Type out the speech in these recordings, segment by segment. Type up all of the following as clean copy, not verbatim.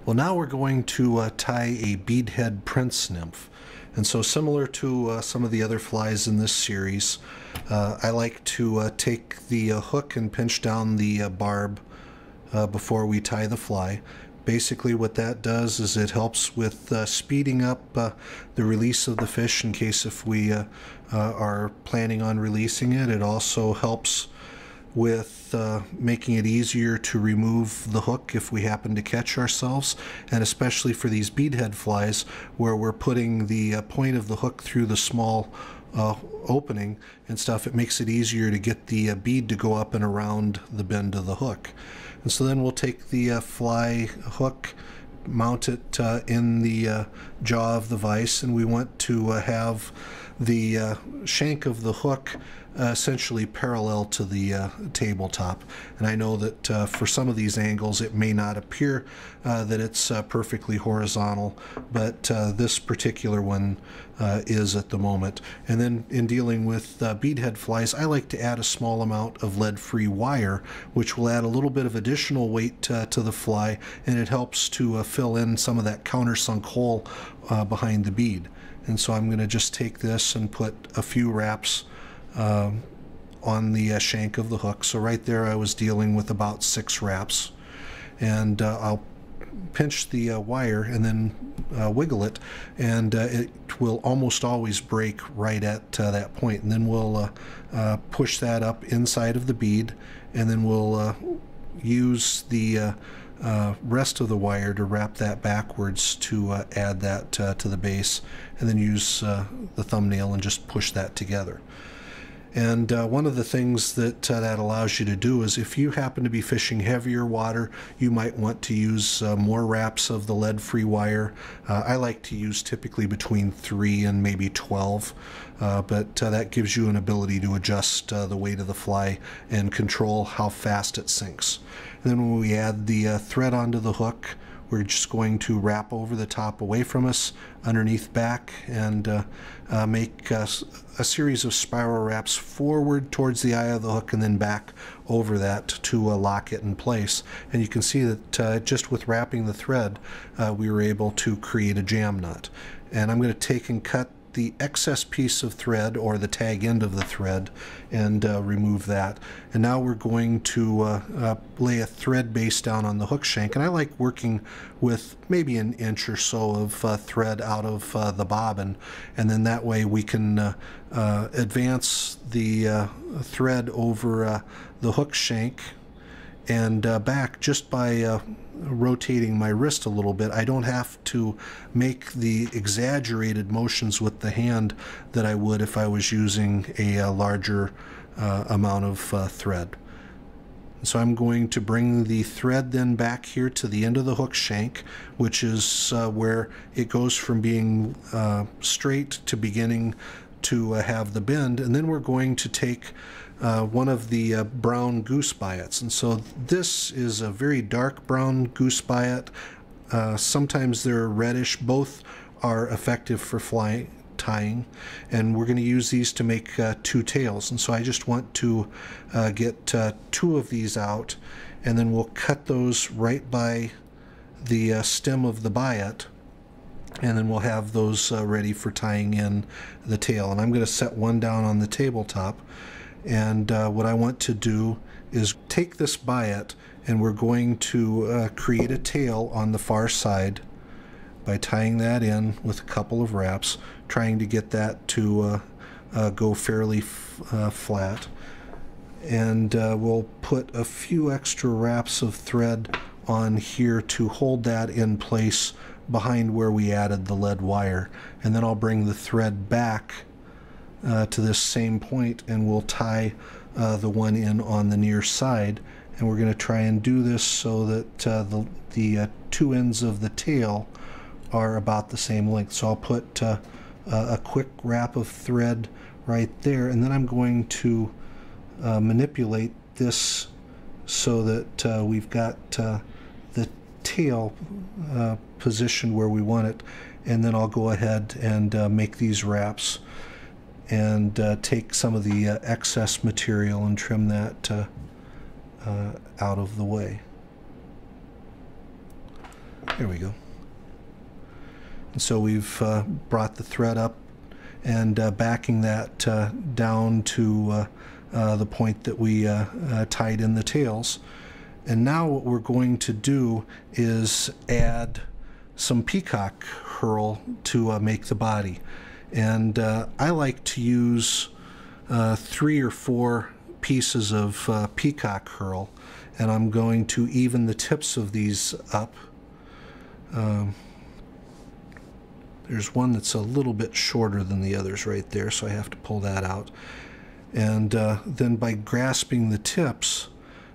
Well, now we're going to tie a beadhead Prince Nymph. And so similar to some of the other flies in this series, I like to take the hook and pinch down the barb before we tie the fly. Basically what that does is it helps with speeding up the release of the fish in case if we are planning on releasing it. It also helps with making it easier to remove the hook if we happen to catch ourselves, and especially for these beadhead flies where we're putting the point of the hook through the small opening and stuff. It makes it easier to get the bead to go up and around the bend of the hook. And so then we'll take the fly hook, mount it in the jaw of the vise, and we want to have the shank of the hook essentially parallel to the tabletop. And I know that for some of these angles it may not appear that it's perfectly horizontal, but this particular one is at the moment. And then in dealing with beadhead flies, I like to add a small amount of lead-free wire, which will add a little bit of additional weight to the fly, and it helps to fill in some of that countersunk hole behind the bead. And so I'm going to just take this and put a few wraps on the shank of the hook. So right there I was dealing with about 6 wraps, and I'll pinch the wire and then wiggle it, and it will almost always break right at that point. And then we'll push that up inside of the bead, and then we'll use the rest of the wire to wrap that backwards to add that to the base, and then use the thumbnail and just push that together. And one of the things that that allows you to do is if you happen to be fishing heavier water, you might want to use more wraps of the lead-free wire. I like to use typically between 3 and maybe 12, but that gives you an ability to adjust the weight of the fly and control how fast it sinks. And then when we add the thread onto the hook, we're just going to wrap over the top away from us, underneath back, and make a series of spiral wraps forward towards the eye of the hook and then back over that to lock it in place. And you can see that just with wrapping the thread, we were able to create a jam knot. And I'm going to take and cut the excess piece of thread, or the tag end of the thread, and remove that. And now we're going to lay a thread base down on the hook shank, and I like working with maybe an inch or so of thread out of the bobbin, and then that way we can advance the thread over the hook shank and back just by rotating my wrist a little bit. I don't have to make the exaggerated motions with the hand that I would if I was using a larger amount of thread. So I'm going to bring the thread then back here to the end of the hook shank, which is where it goes from being straight to beginning to have the bend. And then we're going to take one of the brown goose biots. And so this is a very dark brown goose biot. Sometimes they're reddish. Both are effective for fly tying, and we're going to use these to make 2 tails. And so I just want to get 2 of these out, and then we'll cut those right by the stem of the biot, and then we'll have those ready for tying in the tail. And I'm going to set one down on the tabletop, and what I want to do is take this biot, and we're going to create a tail on the far side by tying that in with a couple of wraps, trying to get that to go fairly flat. And we'll put a few extra wraps of thread on here to hold that in place behind where we added the lead wire. And then I'll bring the thread back to this same point, and we'll tie the one in on the near side. And we're going to try and do this so that the 2 ends of the tail are about the same length. So I'll put a quick wrap of thread right there, and then I'm going to manipulate this so that we've got the tail positioned where we want it. And then I'll go ahead and make these wraps and take some of the excess material and trim that out of the way. There we go. And so we've brought the thread up and backing that down to the point that we tied in the tails. And now what we're going to do is add some peacock herl to make the body. And I like to use 3 or 4 pieces of peacock herl, and I'm going to even the tips of these up. There's one that's a little bit shorter than the others right there, so I have to pull that out. And then by grasping the tips,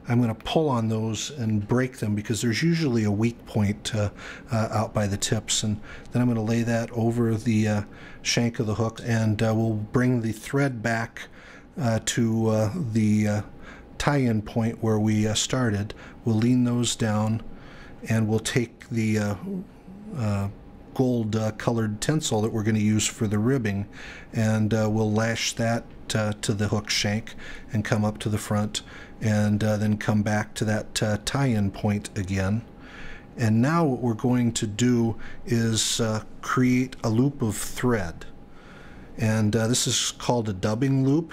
I'm going to pull on those and break them, because there's usually a weak point out by the tips. And then I'm going to lay that over the shank of the hook, and we'll bring the thread back to the tie-in point where we started. We'll lean those down, and we'll take the gold colored tinsel that we're going to use for the ribbing, and we'll lash that to the hook shank and come up to the front, and then come back to that tie-in point again. And now what we're going to do is create a loop of thread, and this is called a dubbing loop,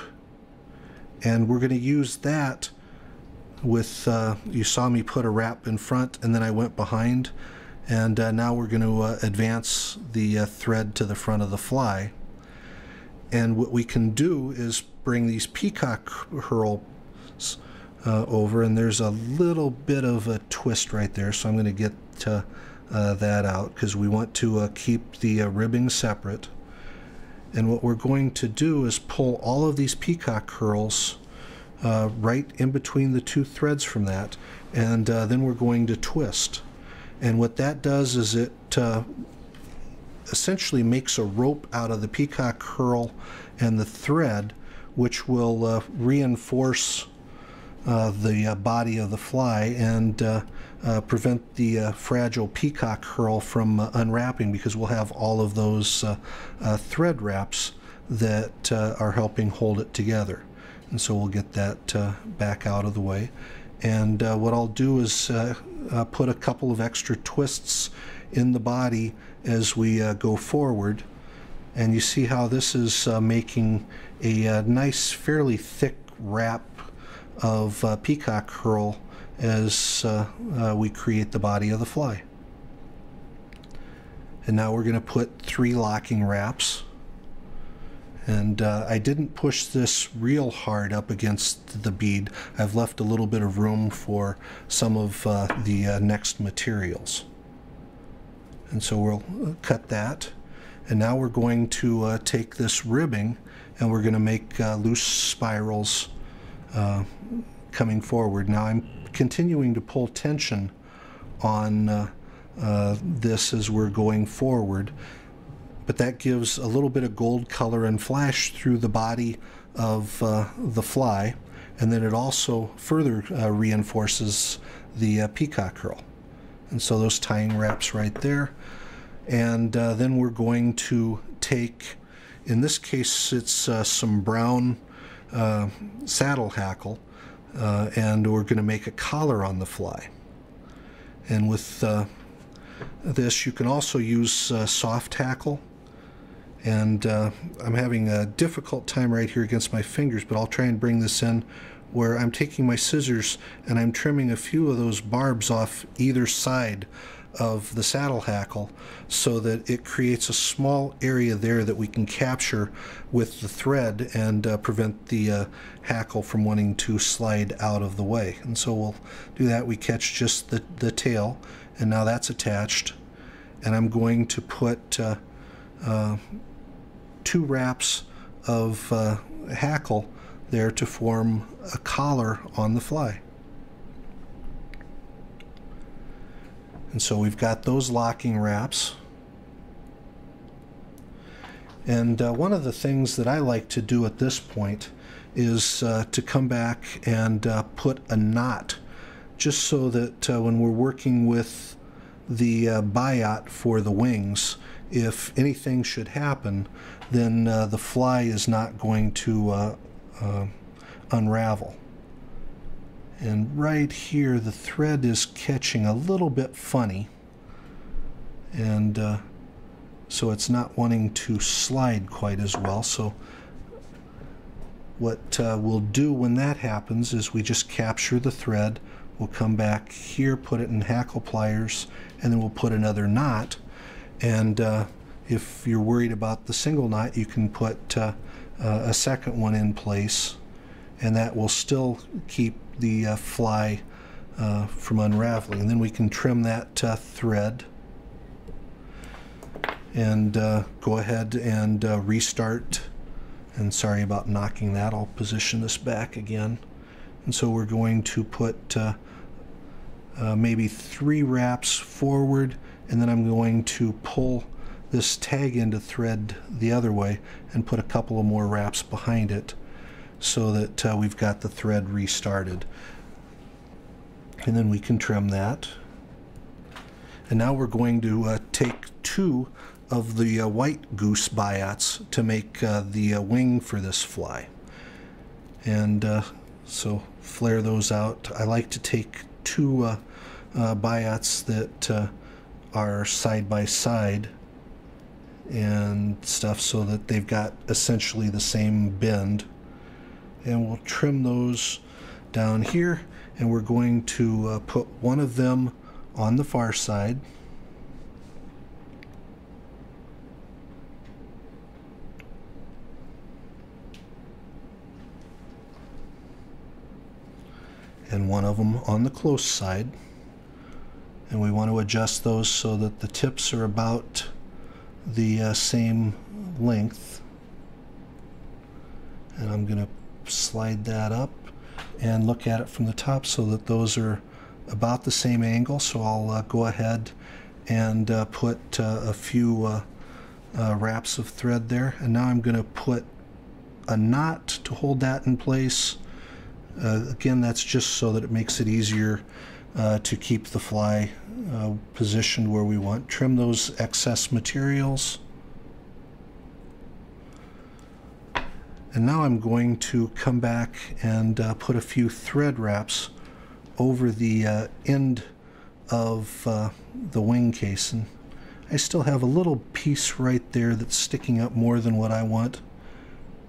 and we're going to use that with you saw me put a wrap in front and then I went behind, and now we're going to advance the thread to the front of the fly. And what we can do is bring these peacock herls over, and there's a little bit of a twist right there, so I'm going to get that out, because we want to keep the ribbing separate. And what we're going to do is pull all of these peacock herls right in between the 2 threads from that, and then we're going to twist. And what that does is it essentially makes a rope out of the peacock herl and the thread, which will reinforce the body of the fly and prevent the fragile peacock herl from unwrapping, because we'll have all of those thread wraps that are helping hold it together. And so we'll get that back out of the way. And what I'll do is put a couple of extra twists in the body as we go forward. And you see how this is making a nice, fairly thick wrap of peacock herl as we create the body of the fly. And now we're going to put 3 locking wraps. And I didn't push this real hard up against the bead. I've left a little bit of room for some of the next materials. And so we'll cut that. And now we're going to take this ribbing, and we're going to make loose spirals coming forward. Now I'm continuing to pull tension on this as we're going forward, but that gives a little bit of gold color and flash through the body of the fly, and then it also further reinforces the peacock herl. And so those tying wraps right there. And then we're going to take, in this case it's some brown saddle hackle, and we're going to make a collar on the fly. And with this you can also use soft hackle. And I'm having a difficult time right here against my fingers, but I'll try and bring this in where I'm taking my scissors and I'm trimming a few of those barbs off either side of the saddle hackle, so that it creates a small area there that we can capture with the thread and prevent the hackle from wanting to slide out of the way. And so we'll do that. We catch just the tail, and now that's attached. And I'm going to put 2 wraps of hackle there to form a collar on the fly. And so we've got those locking wraps. And one of the things that I like to do at this point is to come back and put a knot, just so that when we're working with the biot for the wings, if anything should happen, then the fly is not going to unravel. And right here the thread is catching a little bit funny, and so it's not wanting to slide quite as well. So what we'll do when that happens is we just capture the thread, we'll come back here, put it in hackle pliers, and then we'll put another knot. And if you're worried about the single knot, you can put a second one in place, and that will still keep the fly from unraveling. And then we can trim that thread and go ahead and restart. And sorry about knocking that, I'll position this back again. And so we're going to put maybe 3 wraps forward, and then I'm going to pull this tag end thread the other way and put a couple of more wraps behind it so that we've got the thread restarted. And then we can trim that. And now we're going to take 2 of the white goose biots to make the wing for this fly. And so flare those out. I like to take 2 biots that are side by side and stuff so that they've got essentially the same bend. And we'll trim those down here, and we're going to put one of them on the far side. And one of them on the close side. And we want to adjust those so that the tips are about the same length. And I'm going to slide that up and look at it from the top so that those are about the same angle. So I'll go ahead and put a few wraps of thread there. And now I'm going to put a knot to hold that in place. Again, that's just so that it makes it easier to keep the fly positioned where we want. Trim those excess materials. And now I'm going to come back and put a few thread wraps over the end of the wing case. And I still have a little piece right there that's sticking up more than what I want.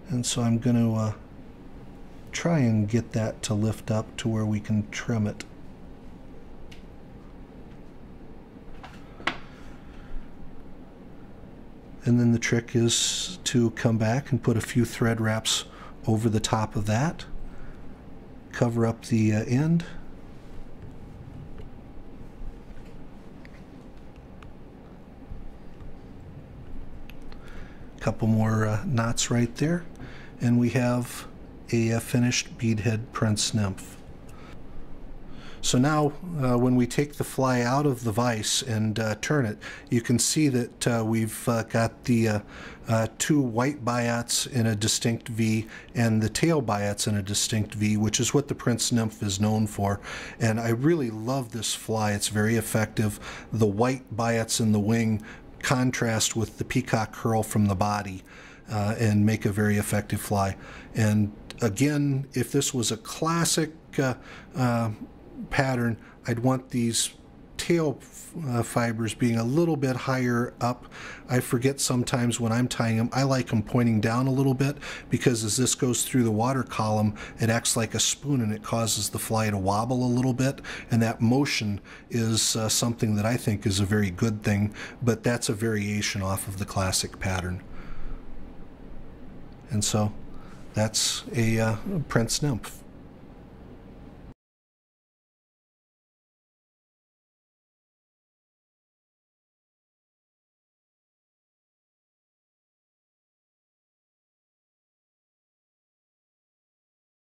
And so I'm going to try and get that to lift up to where we can trim it. And then the trick is to come back and put a few thread wraps over the top of that, cover up the end, couple more knots right there, and we have a finished beadhead Prince Nymph. So now when we take the fly out of the vise and turn it, you can see that we've got the 2 white biots in a distinct V and the tail biots in a distinct V, which is what the Prince Nymph is known for. And I really love this fly. It's very effective. The white biots in the wing contrast with the peacock curl from the body and make a very effective fly. And again, if this was a classic pattern, I'd want these tail fibers being a little bit higher up. I forget sometimes when I'm tying them, I like them pointing down a little bit, because as this goes through the water column, it acts like a spoon and it causes the fly to wobble a little bit, and that motion is something that I think is a very good thing, but that's a variation off of the classic pattern. And so that's a Prince Nymph.